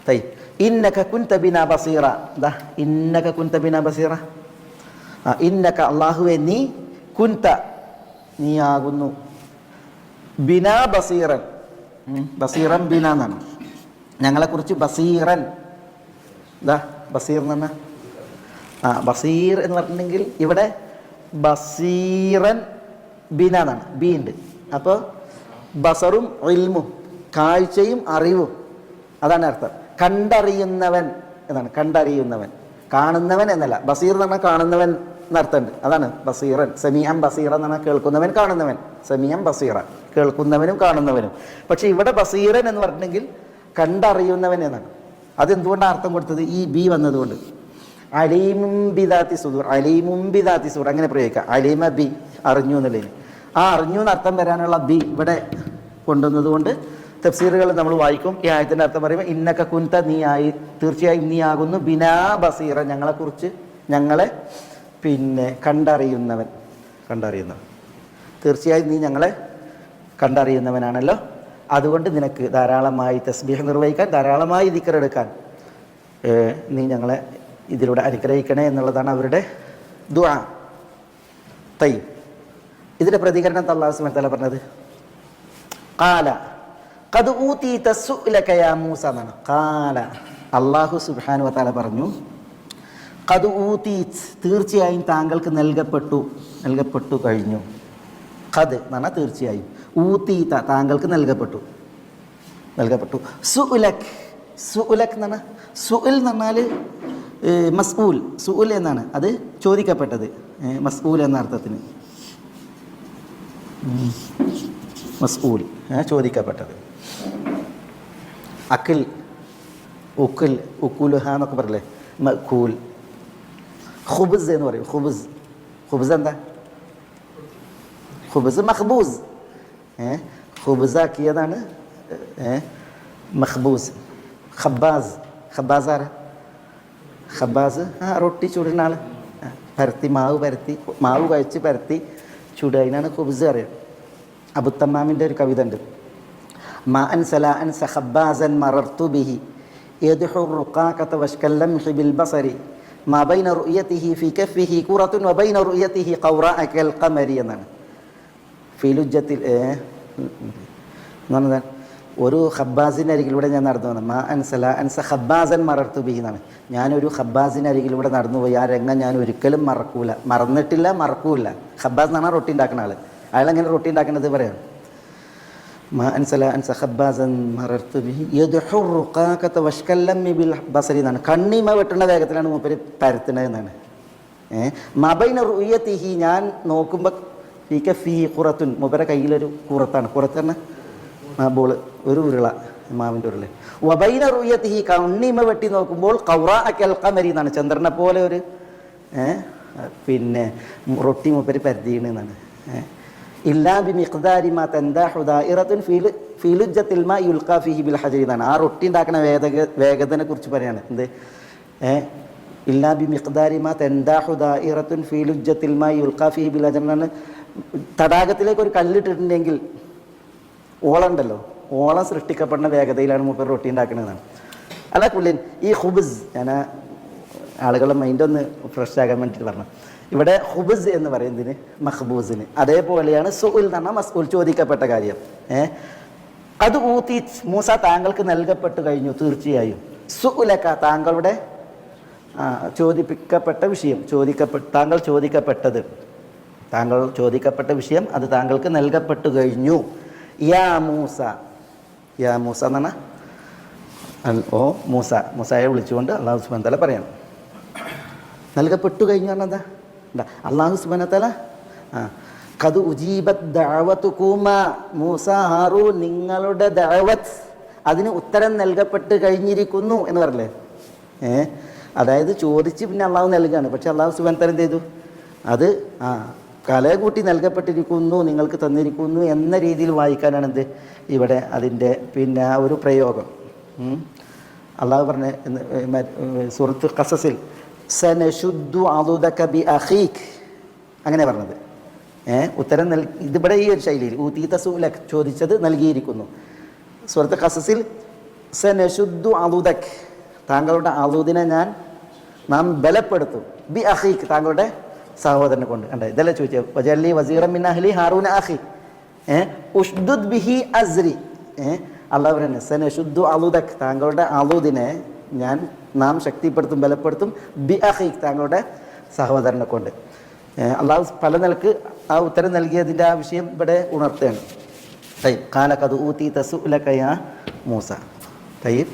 തൈ ഇന്നക കുൻത ബിനാ ബസീറ. ദാ ഇന്നക കുൻത ബിനാ ബസീറ. ഇന്നക അല്ലാഹുവേ നീ കുൻത നീയാകുന്നു ബിനാ ബസീറൻ. ബസീറൻ ബിന എന്നാണ്, ഞങ്ങളെക്കുറിച്ച് ബസീറൻ. ദാ ബസീർ എന്ന് പറഞ്ഞാൽ ബസീർ എന്ന് പറഞ്ഞിട്ടുണ്ടെങ്കിൽ ഇവിടെ ബസീറൻ ബിന എന്നാണ്, ബി ഉണ്ട്. അപ്പോൾ ബസറും ഇൽമും, കാഴ്ചയും അറിവും, അതാണ് അർത്ഥം. കണ്ടറിയുന്നവൻ എന്നാണ്, കണ്ടറിയുന്നവൻ, കാണുന്നവൻ എന്നല്ല. ബസീർ എന്ന് പറഞ്ഞാൽ കാണുന്നവൻ എന്നർത്ഥമുണ്ട്, അതാണ് ബസീറൻ. സമീഅൻ ബസീറ എന്ന് പറഞ്ഞാൽ കേൾക്കുന്നവൻ കാണുന്നവൻ, സമീഅൻ ബസീറ കേൾക്കുന്നവനും കാണുന്നവനും. പക്ഷെ ഇവിടെ ബസീറൻ എന്ന് പറഞ്ഞിട്ടുണ്ടെങ്കിൽ കണ്ടറിയുന്നവൻ എന്നാണ്. അതെന്തുകൊണ്ടാണ് അർത്ഥം കൊടുത്തത്? ഈ ബി വന്നതുകൊണ്ട്. അലീമും ബിദാത്തി സുദൂർ, അലീമും ബിദാത്തി സുദൂർ അങ്ങനെ പ്രയോഗിക്കാം. അലീമ ബി, അറിഞ്ഞു എന്നുള്ളതിന്. ആ അറിഞ്ഞു എന്ന് അർത്ഥം വരാനുള്ള ബി ഇവിടെ കൊണ്ടുവന്നത് കൊണ്ട് തഫ്സീറുകൾ നമ്മൾ വായിക്കും. ഈ ആയത്തിൻ്റെ അർത്ഥം പറയുമ്പോൾ ഇന്നക കുൻത നീ ആയി, തീർച്ചയായും നീ ആകുന്നു ബിനാ ബസീറ ഞങ്ങളെക്കുറിച്ച്, ഞങ്ങളെ കണ്ടറിയുന്നവൻ. കണ്ടറിയുന്നവൻ, തീർച്ചയായും നീ ഞങ്ങളെ കണ്ടറിയുന്നവനാണല്ലോ. അതുകൊണ്ട് നിനക്ക് ധാരാളമായി തസ്ബീഹ് നിർവഹിക്കാൻ, ധാരാളമായി ദിക്റെടുക്കാൻ നീ ഞങ്ങളെ ഇതിലൂടെ അനുഗ്രഹിക്കണേ എന്നുള്ളതാണ് അവരുടെ ദുആ. തൈ ഇതിൻ്റെ പ്രതികരണം അല്ലാഹു സുബ്ഹാനഹു വ തആല പറഞ്ഞത് ഖാല ഖദ് ഊതീത സുഅലക യാ മൂസ എന്നാണ്. ഖാല അല്ലാഹു സുബ്ഹാനഹു വ തആല പറഞ്ഞു, ഖദ് ഊതീത് തീർച്ചയായും താങ്കൾക്ക് നൽകപ്പെട്ടു കഴിഞ്ഞു. ഖദ് എന്ന് പറഞ്ഞാൽ തീർച്ചയായും, ഊതീത താങ്കൾക്ക് നൽകപ്പെട്ടു. സുഅലക്, സുഅലക് എന്ന് പറഞ്ഞാൽ, സുഅൽ എന്ന് പറഞ്ഞാൽ മസ്ഊൽ, സുഅൽ എന്നാണ്, അത് ചോദിക്കപ്പെട്ടത്. മസ്ഊൽ എന്ന അർത്ഥത്തിന് മസ്ഊൽ ചോദിക്കപ്പെട്ടത്. അക്കിൽ, ഉക്കിൽ, ഉക്കുലുഹ എന്നൊക്കെ പറയില്ലേ, മഖൂൽ. ഖുബ്സ് എന്ന് പറയും, ഖുബ്സ്. ഖുബ്സ് എന്താ? ഖുബ്സ് മഖ്ബൂസ്, ഖുബ്സാക്കിയതാണ് മഖ്ബൂസ്. ഖബ്ബാസ്, ഖബ്ബാസ് ആരാ? ഖബ്ബാസ് റൊട്ടി ചുടുന്ന ആൾ, പരത്തി മാവ് കഴിച്ച് പരത്തി ചുടുക, അതിനാണ് ഖുബ്സ് അറിയാം. അബുത്തമ്മാമിൻ്റെ ഒരു കവിത ഉണ്ട്, മാ അൻസല അൻസ ഖബ്ബാസൻ മറർത്തു ബിഹി യദ്ഹു റുഖാഖത വഷ്കല്ലംഹി ബിൽ ബസരി മാ ബൈന റുയതിഹി ഫി കഫിഹി ഖുറത്തുൻ വ ബൈന റുയതിഹി ഖൗറാഅ കൽ ഖമരി എന്നാണ്. ഫിലുജ്ജത്തിൽ എന്നാണ് ഒരു ഖബ്ബാസിൻ്റെ അരികിലൂടെ ഞാൻ നടന്നു വന്നു. മാ അൻസല അൻസ ഖബ്ബാസൻ മറർത്തു ബിഹി എന്നാണ്. ഞാനൊരു ഖബ്ബാസിൻ്റെ അരികിലൂടെ നടന്നു പോയി. ആ രംഗം ഞാൻ ഒരിക്കലും മറക്കൂല, മറന്നിട്ടില്ല, മറക്കൂല. ഖബ്ബാസ് എന്ന് പറഞ്ഞാൽ റൊട്ടി ഉണ്ടാക്കുന്ന ആൾ. അയാളെങ്ങനെ റൊട്ടി ഉണ്ടാക്കുന്നത് പറയാം. മാ അൻസല അൻസ ഖബ്ബാസൻ മറർത്തു ബിഹി യദ്ഹു റുഖാഖത വഷ്കല്ലംഹി ബിൽ ബസരി എന്നാണ്. കണ്ണിമ വെട്ടുന്ന വേഗത്തിലാണ് മൂപ്പര് പരത്തുന്നത് എന്നാണ്. മാ ബൈന റുയതിഹി ഞാൻ നോക്കുമ്പോൾ ഫീ കഫിഹി ഖുറത്തുൻ മൂപ്പരെ കയ്യിലൊരു ഖുറത്താണ്. ഖുറത്ത് പറഞ്ഞാൽ ബോള്, ഒരു ഉരുള, മാവിൻ്റെ ഉരുള. വബൈന റുയതിഹി കണ്ണിമ വെട്ടി നോക്കുമ്പോൾ ഖൗറാഅ കൽ ഖമരി എന്നാണ്, ചന്ദ്രനെ പോലെ ഒരു റൊട്ടി മൂപ്പര് പരത്തിയാണ് എന്നാണ്. ഇല്ലാ ബി മിഖ്ദാരി മാ തൻദാഹു ദായിറത്തുൻ ഫീ ലുജ്ജത്തിൽ മാ യുൽഖാ ഫീഹി ബിൽ ഹജരി എന്നാണ്. ആ റൊട്ടി ഉണ്ടാക്കുന്ന വേഗതനെ കുറിച്ച് പറയാണ്. എന്ത്? ഇല്ലാ ബി മിഖ്ദാരി മാ തൻദാഹു ദായിറത്തുൻ ഫീ ലുജ്ജത്തിൽ മാ യുൽഖാ ഫീഹി ബിൽ ഹജരി എന്നാണ്. തടാകത്തിലേക്ക് ഒരു കല്ലിട്ടിട്ടുണ്ടെങ്കിൽ ഓളമുണ്ടല്ലോ, ഓളം സൃഷ്ടിക്കപ്പെടുന്ന വേഗതയിലാണ് മൂപ്പർ റൊട്ടി ഉണ്ടാക്കുന്നതാണ്. അല്ല കുള്ളിൻ ഈ ഖുബ്സ്, ഞാൻ ആളുകളുടെ മൈൻഡൊന്ന് ഫ്രഷ് ആകാൻ വേണ്ടിയിട്ട് പറഞ്ഞു. ഇവിടെ ഖുബ്സ് എന്ന് പറയുന്നതിന് മഖ്ബൂസിന് അതേപോലെയാണ് സുഉൽ എന്ന് പറഞ്ഞാൽ മസ്ഊൽ, ചോദിക്കപ്പെട്ട കാര്യം. അത് ഊത്തി മൂസ താങ്കൾക്ക് നൽകപ്പെട്ടു കഴിഞ്ഞു തീർച്ചയായും. സുഉലക താങ്കളുടെ ചോദിക്കപ്പെട്ട വിഷയം, താങ്കൾ ചോദിക്കപ്പെട്ട വിഷയം അത് താങ്കൾക്ക് നൽകപ്പെട്ടു കഴിഞ്ഞു. യാ മൂസ, യാ മൂസ എന്ന് പറഞ്ഞാൽ മൂസയെ വിളിച്ചുകൊണ്ട് അല്ലാഹു സുബ്ഹാനഹു വ തആല പറയണം. നൽകപ്പെട്ടു കഴിഞ്ഞു പറഞ്ഞാൽ എന്താ? അല്ലാഹു സുബ്ഹാനഹു വ തആല ഖദ് ഉജീബത് ദഅവതുകുമാ, മൂസ ഹാറൂൻ നിങ്ങളുടെ ദഅവത്ത് അതിന് ഉത്തരം നൽകപ്പെട്ട് കഴിഞ്ഞിരിക്കുന്നു എന്ന് പറഞ്ഞില്ലേ. അതായത് ചോദിച്ച് പിന്നെ അള്ളാഹു നൽകുകയാണ്. പക്ഷെ അല്ലാഹു സുബ്ഹാനഹു വ തആല എന്ത് ചെയ്തു? അത് കലകൂട്ടി നൽകപ്പെട്ടിരിക്കുന്നു, നിങ്ങൾക്ക് തന്നിരിക്കുന്നു എന്ന രീതിയിൽ വായിക്കാനാണ് എന്ത് ഇവിടെ അതിൻ്റെ ആ ഒരു പ്രയോഗം. അള്ളാഹു പറഞ്ഞ സൂറത്തുൽ ഖസസിൽ സനശുദ്ദു അദുദക ബി അഖീക് അങ്ങനെ പറഞ്ഞത്. ഉത്തരം ഇതിവിടെ ഈ ഒരു ശൈലിയിൽ ഊതീത സുഅലക ചോദിച്ചത് നൽകിയിരിക്കുന്നു. സൂറത്തുൽ ഖസസിൽ സനശുദ്ധു അലുദക്, താങ്കളുടെ അലൂദിനെ നാം ബലപ്പെടുത്തും. ബി അഖീഖ്, താങ്കളുടെ സഹോദരനെ കൊണ്ട്. കണ്ടേ, ഇതല്ലേ ചോദിച്ചത്, വജഅലി വസീറൻ മിൻ അഹ്ലി ഹാറൂന അഖി ഉഷ്ദുദ് ബിഹി അസ്രി. അള്ളാഹു പറയുന്നത് സനശുദ്ധു അലുദക്, താങ്കളുടെ അലൂദിനെ നാം ശക്തിപ്പെടുത്തും, ബലപ്പെടുത്തും. ബി അഖീഖ്, താങ്കളുടെ സഹോദരനെ കൊണ്ട്. അള്ളാഹു പല നിലക്ക് ആ ഉത്തരം നൽകിയതിൻ്റെ ആ വിഷയം ഇവിടെ ഉണർത്തുകയാണ്. തയ്യിബ് ഖാല ഖദ് ഊതീത സുഅലക യാ മൂസ. തയ്യിബ്